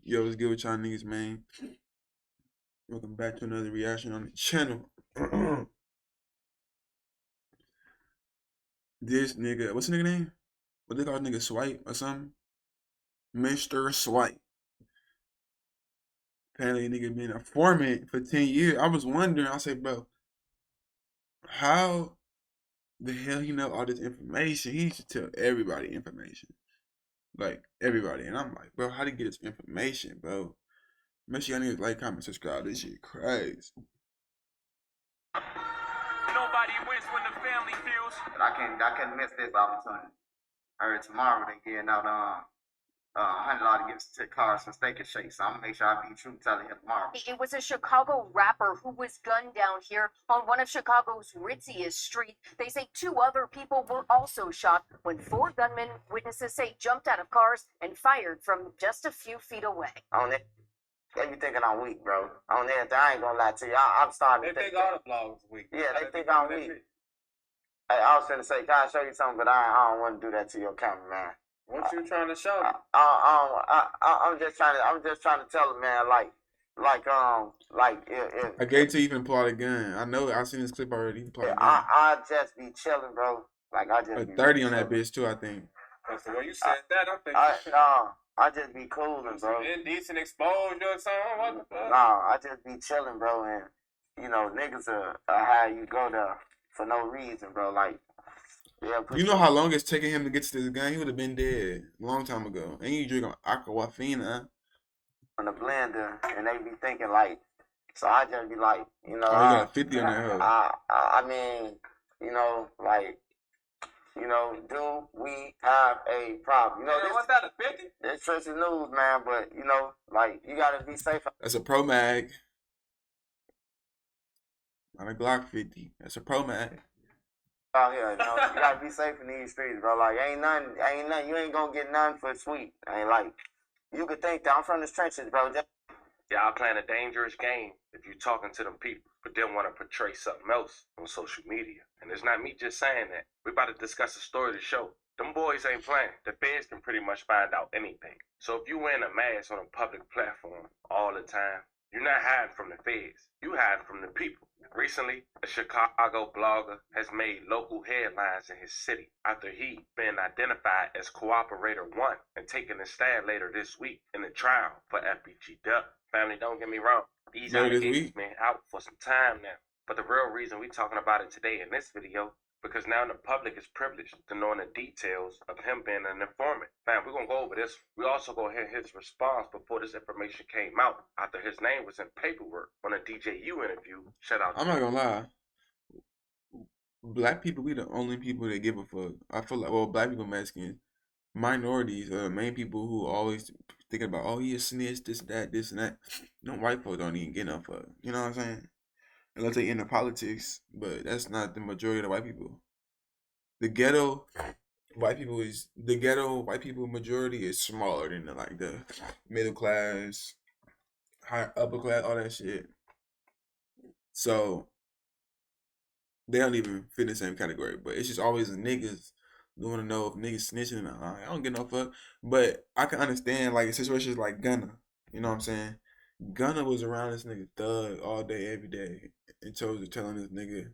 Yo, what's good with y'all niggas, man? Welcome back to another reaction on the channel. This nigga, what's the nigga name? What they call nigga Swipe or something? Mr. Swipe. Apparently, nigga been a informant for 10 years. I was wondering, I said, bro, how the hell he know all this information? He should tell everybody information. Like, everybody. And I'm like, bro, how did he get this information, bro? Make sure y'all niggas like, comment, subscribe. This shit crazy. Nobody wins when the family feels. But I couldn't miss this opportunity. I heard tomorrow they getting out $100 gifts to cars from Steak and Shake. So I'm gonna make sure I be true telling him tomorrow. It was a Chicago rapper who was gunned down here on one of Chicago's ritziest streets. They say 2 other people were also shot when 4 gunmen, witnesses say, jumped out of cars and fired from just a few feet away. On it, they be thinking I'm weak, bro. On everything, I ain't gonna lie to you. I'm starting to think all the vlogs weak. Yeah, they think I'm weak. Hey, I was finna say, can I show you something? But I don't want to do that to your camera, man. What you trying to show? I'm just trying to tell him, man, if I guarantee you even pull out a gun. I know, I've seen this clip already. He pull out a gun. I just be chilling, bro. Like I just Like 30 on that bitch too, I think. That's the way you said that. I'm thinking. I just be cooling, bro. Indecent exposure or something. What the fuck? I just be chilling, bro, and you know, niggas are how you go there for no reason, bro. Like, yeah. You know how long it's taking him to get to this gun? He would have been dead a long time ago. And you drink aquafina on the blender, and they be thinking like, so I just be like, you know, oh, you got 50 on that hoe. I mean, you know, like, you know, do we have a problem? You know, what's that, a 50? This Trench News, man, but you know, like, you gotta be safe. That's a Pro Mag. Not a Glock 50. That's a Pro Mag. Out here, you know, you gotta be safe in these streets, bro. Like, ain't nothing. You ain't gonna get nothing for sweet. Ain't like, you could think that I'm from the trenches, bro. Y'all playing a dangerous game if you talking to them people, but then want to portray something else on social media. And it's not me just saying that. We're about to discuss a story to show. Them boys ain't playing. The feds can pretty much find out anything. So if you wearing a mask on a public platform all the time, you're not hiding from the feds. You hiding from the people. Recently, a Chicago blogger has made local headlines in his city after he been identified as Cooperator 1 and taking a stand later this week in the trial for FBG Duck. Family, don't get me wrong. These allegations been out for some time now. But the real reason we talking about it today in this video, because now the public is privileged to knowing the details of him being an informant. Fam, we're going to go over this. We also going to hear his response before this information came out after his name was in paperwork on a DJU interview. Shout out to I'm not going to lie. Black people, we the only people that give a fuck. I feel like, well, black people, Mexicans, minorities, main people who always thinking about, oh, he a snitch, this and that. No, white folks don't even get no fuck. You know what I'm saying? Unless they into politics, but that's not the majority of the white people. The ghetto white people majority is smaller than the middle class, upper class, all that shit. So they don't even fit in the same category. But it's just always the niggas. You want to know if niggas snitching, and I don't get no fuck. But I can understand like situations like Gunna. You know what I'm saying? Gunna was around this nigga Thug all day, every day, and chose to telling this nigga.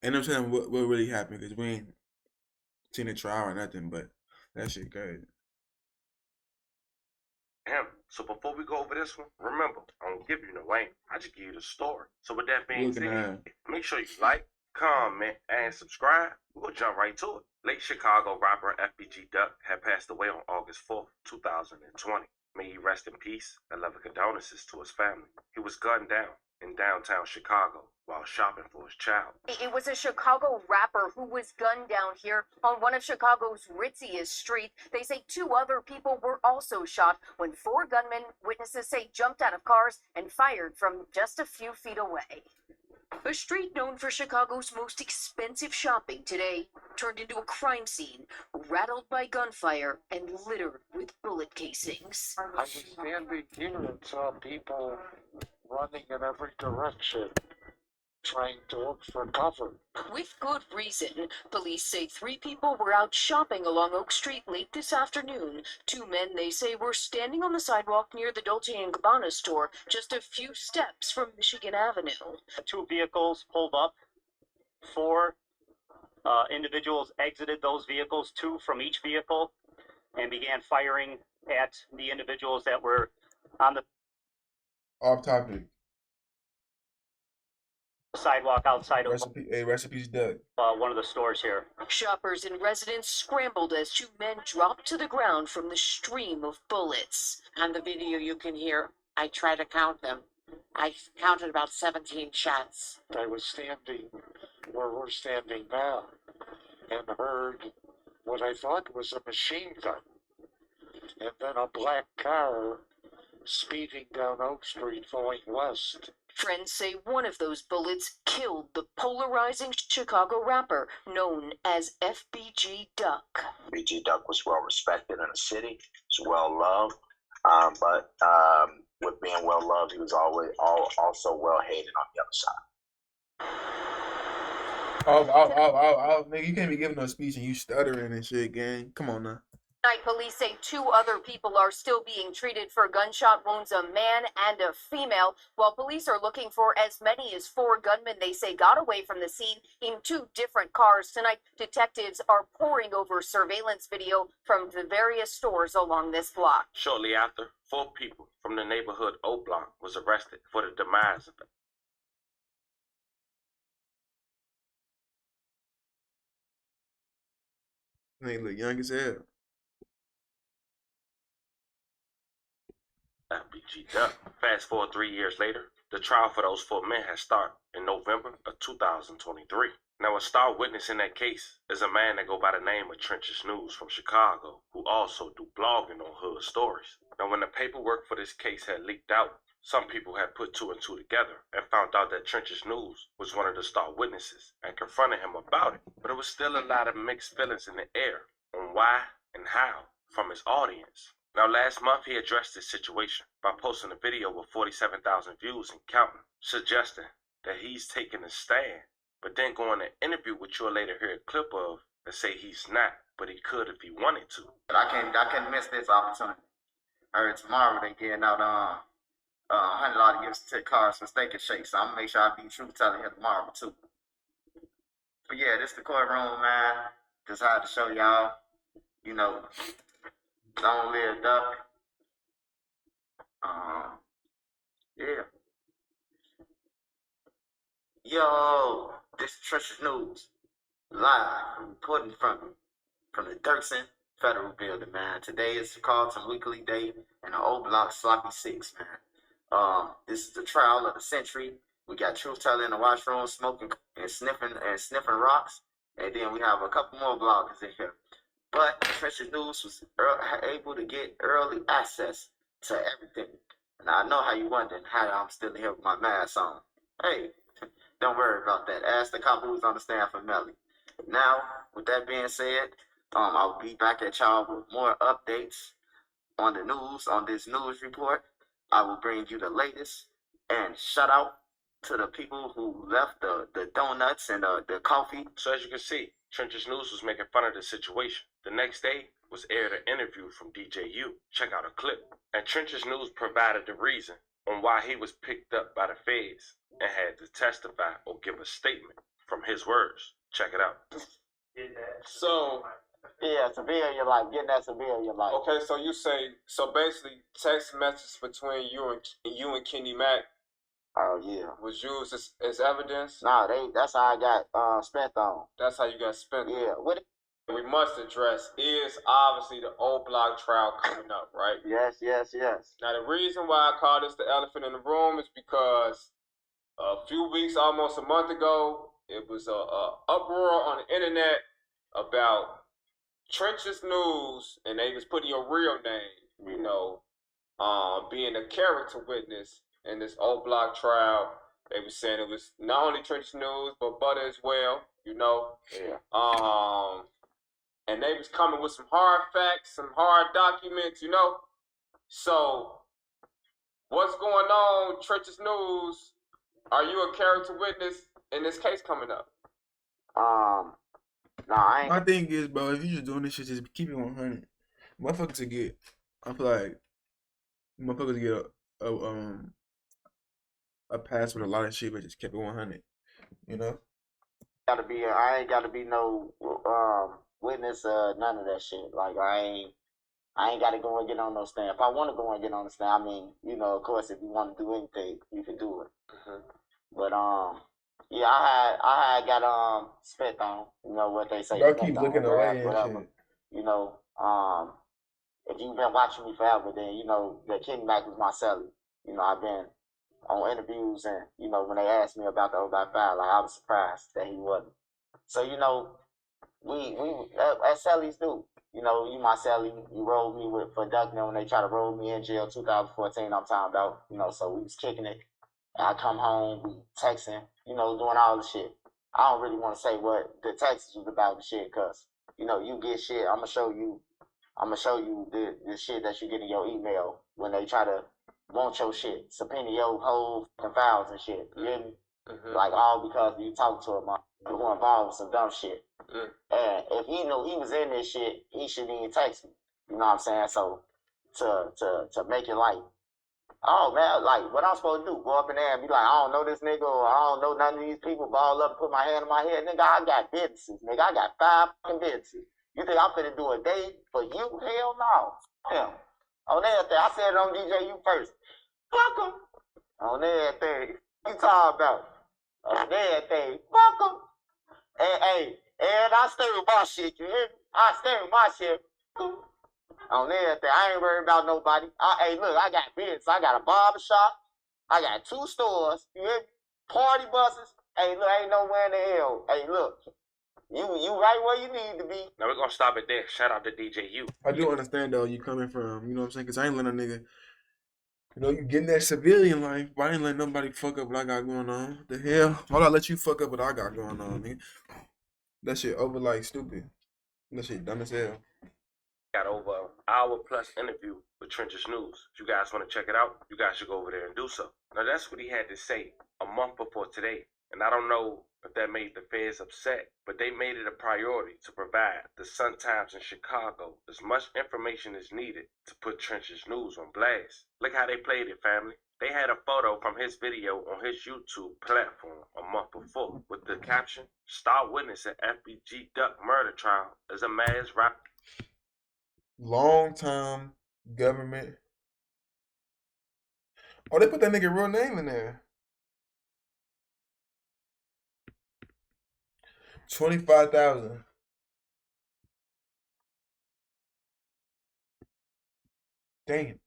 And I'm telling what really happened because we ain't seen a trial or nothing, but that shit crazy. So before we go over this one, remember, I don't give you no name. I just give you the story. So with that being said, make sure you like, comment, and subscribe. We'll jump right to it. Late Chicago rapper FBG Duck had passed away on August 4th, 2020. May he rest in peace and love and condolences to his family. He was gunned down in downtown Chicago while shopping for his child. It was a Chicago rapper who was gunned down here on one of Chicago's ritziest streets. They say 2 other people were also shot when 4 gunmen, witnesses say, jumped out of cars and fired from just a few feet away. A street known for Chicago's most expensive shopping today turned into a crime scene, rattled by gunfire and littered with bullet casings. I was standing here and saw people running in every direction, trying to look for cover. With good reason. Police say 3 people were out shopping along Oak Street late this afternoon. 2 men, they say, were standing on the sidewalk near the Dolce & Gabbana store, just a few steps from Michigan Avenue. 2 vehicles pulled up. 4 individuals exited those vehicles, 2 from each vehicle, and began firing at the individuals that were on the Off topic. sidewalk outside of Recipes Doug. one of the stores here. Shoppers and residents scrambled as 2 men dropped to the ground from the stream of bullets. On the video you can hear, I try to count them. I counted about 17 shots. I was standing where we're standing now and heard what I thought was a machine gun. And then a black car speeding down Oak Street going west. Friends say one of those bullets killed the polarizing Chicago rapper known as FBG Duck. BG Duck was well respected in the city. He's well loved, but with being well loved, he was always also well hated on the other side. Nigga, you can't be giving no speech and you stuttering and shit, gang. Come on now. Tonight, police say 2 other people are still being treated for gunshot wounds, a man and a female, while police are looking for as many as 4 gunmen they say got away from the scene in 2 different cars. Tonight, detectives are poring over surveillance video from the various stores along this block. Shortly after, 4 people from the neighborhood O Block was arrested for the demise of it. Nigga look young as hell. FBG Duck. Fast forward 3 years later, the trial for those 4 men has started in November of 2023. Now, a star witness in that case is a man that go by the name of Trenches News from Chicago, who also do blogging on hood stories. Now, when the paperwork for this case had leaked out, some people had put 2 and 2 together and found out that Trenches News was one of the star witnesses and confronted him about it. But it was still a lot of mixed feelings in the air on why and how from his audience. Now, last month, he addressed this situation by posting a video with 47,000 views and counting, suggesting that he's taking a stand, but then going to interview which you'll later hear a clip of and say he's not, but he could if he wanted to. But I can't miss this opportunity. I heard tomorrow they getting out $100 gifts to cars from Steak and Shake, so I'm gonna make sure I be truth telling here tomorrow too. But yeah, this the courtroom, man. Just had to show y'all, you know, don't live duck. Yeah. Yo, this is Trenches News, live reporting from the Dirksen Federal Building, man. Today is Carlton Weekly Day in the O Block Sloppy 6, man. This is the trial of the century. We got truth teller in the washroom smoking and sniffing rocks, and then we have a couple more bloggers in here. But Trenches News was able to get early access to everything. Now, I know how you wondering how I'm still here with my mask on. Hey, don't worry about that. Ask the cop who's on the stand for Melly. Now, with that being said, I'll be back at y'all with more updates on the news, on this news report. I will bring you the latest. And shout out to the people who left the donuts and the coffee. So as you can see, Trenches News was making fun of the situation. The next day was aired an interview from DJU. Check out a clip. And Trenches News provided the reason on why he was picked up by the feds and had to testify or give a statement from his words. Check it out. So, Yeah, severe your life. Getting that severe your life. okay, so you say, so basically, text messages between you and Kenny Mac Oh yeah. was used as evidence. Nah, that's how I got spent on. That's how you got spent. Yeah. What? We must address is obviously the O Block trial coming up, right? Yes. Now, the reason why I call this the elephant in the room is because a few weeks, almost a month ago, it was a uproar on the internet about Trenches News, and they was putting your real name, you know, being a character witness in this O Block trial. They was saying it was not only Trenches News, but Butter as well, you know. Yeah. And they was coming with some hard facts, some hard documents, you know. So, what's going on, Trenches News? Are you a character witness in this case coming up? No, I ain't. My thing is, bro, if you just doing this shit, just keep it 100. Motherfuckers to get, I feel like motherfuckers to get a pass with a lot of shit, but just kept it 100. You know? I ain't gotta be no witness none of that shit. Like I ain't gotta go and get on no stand. If I wanna go and get on the stand, I mean, of course if you wanna do anything, you can do it. Mm-hmm. But yeah, I had got spent on, what they say, Bro, spent keep on, looking away and whatever. shit. If you've been watching me forever, then you know that Kenny Mack was my celly. I've been on interviews, and when they asked me about the 0 5, like I was surprised that he wasn't. So we as cellies do. You my celly. You rolled me for ducking when they try to roll me in jail 2014. I'm talking about. So we was kicking it. I come home, we texting, doing all the shit. I don't really want to say what the text was about and shit, cause you get shit. I'm gonna show you the shit that you get in your email when they try to want your shit, subpoena your whole fucking files and shit. You hear me? Mm-hmm. Like all because you talk to a motherfucker who involved with some dumb shit. Mm. And if he knew he was in this shit, he shouldn't even text me. You know what I'm saying? So to make it like, oh man, like what I'm supposed to do? Go up in there and be like, I don't know this nigga, or I don't know none of these people. Ball up, put my hand on my head, nigga. I got businesses, nigga. I got 5 fucking businesses. You think I'm finna do a day for you? Hell no. Hell. On everything, I said it on DJU first. Fuck him. On everything, you talking about? On everything, fuck him. And I stay with my shit. You hear me? I stay with my shit. On everything. I ain't worried about nobody. Hey, look, I got business. I got a barber shop. I got 2 stores. You hear me? Party buses. Hey, look, ain't nowhere in the hell. Hey, look. You right where you need to be. Now we're gonna stop it there. Shout out to DJU. I do understand though you coming from, you know what I'm saying? Cause I ain't letting a nigga, you getting that civilian life, but I ain't letting nobody fuck up what I got going on. What the hell? Why I let you fuck up what I got going on, nigga? That shit over like stupid. That shit dumb as hell. Got over an hour plus interview with Trenches News. If you guys want to check it out, you guys should go over there and do so. Now that's what he had to say a month before today. And I don't know if that made the feds upset, but they made it a priority to provide the Sun-Times in Chicago as much information as needed to put Trenches News on blast. Look how they played it, family. They had a photo from his video on his YouTube platform a month before with the caption, "Star witness at FBG Duck murder trial as a mass rap." Long time government. Oh, they put that nigga real name in there. 25,000. Damn.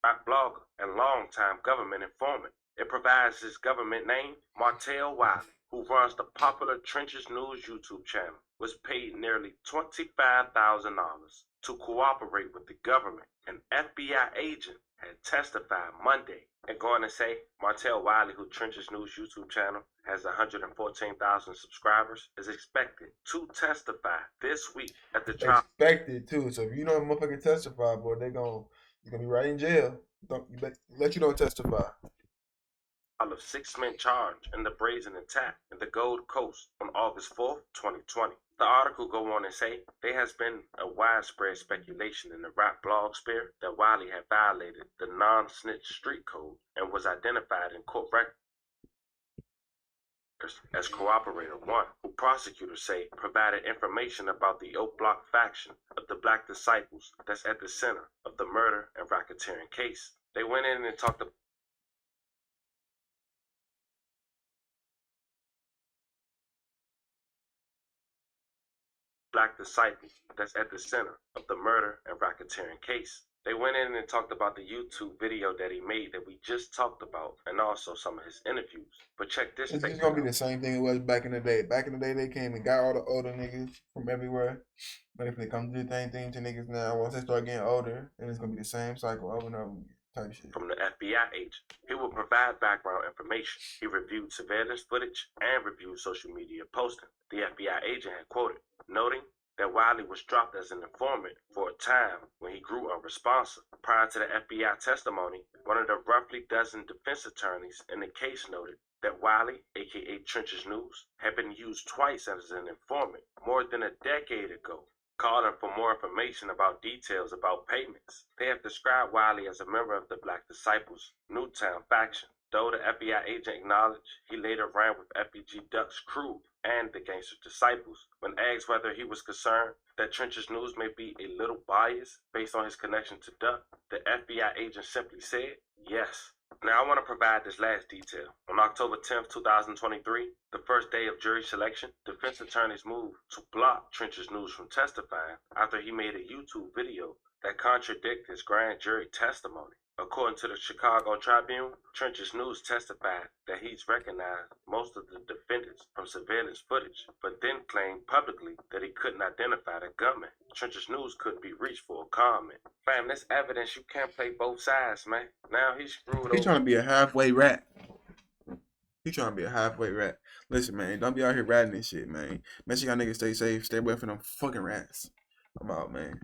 Rap blogger and longtime government informant. It provides his government name, Martell Wiley, who runs the popular Trenches News YouTube channel, was paid nearly $25,000 to cooperate with the government. An FBI agent had testified Monday. And going to say, Martell Wiley, who Trenches News YouTube channel has 114,000 subscribers, is expected to testify this week at the trial. Expected too. So if you know a motherfucker testify, boy, you're gonna be right in jail. Let you don't testify. Of 6 men charged in the brazen attack in the Gold Coast on August 4th, 2020. The article go on and say there has been a widespread speculation in the rap blog sphere that Wiley had violated the non-snitch street code and was identified in court records as cooperator 1, who prosecutors say provided information about the Oak Block faction of the Black Disciples that's at the center of the murder and racketeering case. They went in and talked about Black Disciples that's at the center of the murder and racketeering case. They went in and talked about the YouTube video that he made that we just talked about, and also some of his interviews. But check this It's thing just gonna be out. the same thing it was back in the day. Back in the day, they came and got all the older niggas from everywhere. But if they come to the same thing to niggas now, once they start getting older, then it's gonna be the same cycle over and over again, type shit. From the FBI agent, he will provide background information. He reviewed surveillance footage and reviewed social media posting. The FBI agent had quoted, noting that Wiley was dropped as an informant for a time when he grew unresponsive. Prior to the FBI testimony, one of the roughly dozen defense attorneys in the case noted that Wiley, aka Trench's News, had been used twice as an informant more than a decade ago, calling for more information about details about payments. They have described Wiley as a member of the Black Disciples Newtown faction, though the FBI agent acknowledged he later ran with FBG Duck's crew and the Gangster Disciples. When asked whether he was concerned that Trench's News may be a little biased based on his connection to Duck, the FBI agent simply said, yes. Now I want to provide this last detail. On October 10th, 2023, the first day of jury selection, defense attorneys moved to block Trench's News from testifying after he made a YouTube video that contradicted his grand jury testimony. According to the Chicago Tribune, Trench's News testified that he's recognized most of the defendants from surveillance footage, but then claimed publicly that he couldn't identify the gunman. Trench's News couldn't be reached for a comment. Fam, this evidence you can't play both sides, man. Now he's screwed He's over. trying to be a halfway rat. He's trying to be a halfway rat. Listen, man, don't be out here ratting this shit, man. Make sure y'all niggas stay safe. Stay away from them fucking rats. I'm out, man.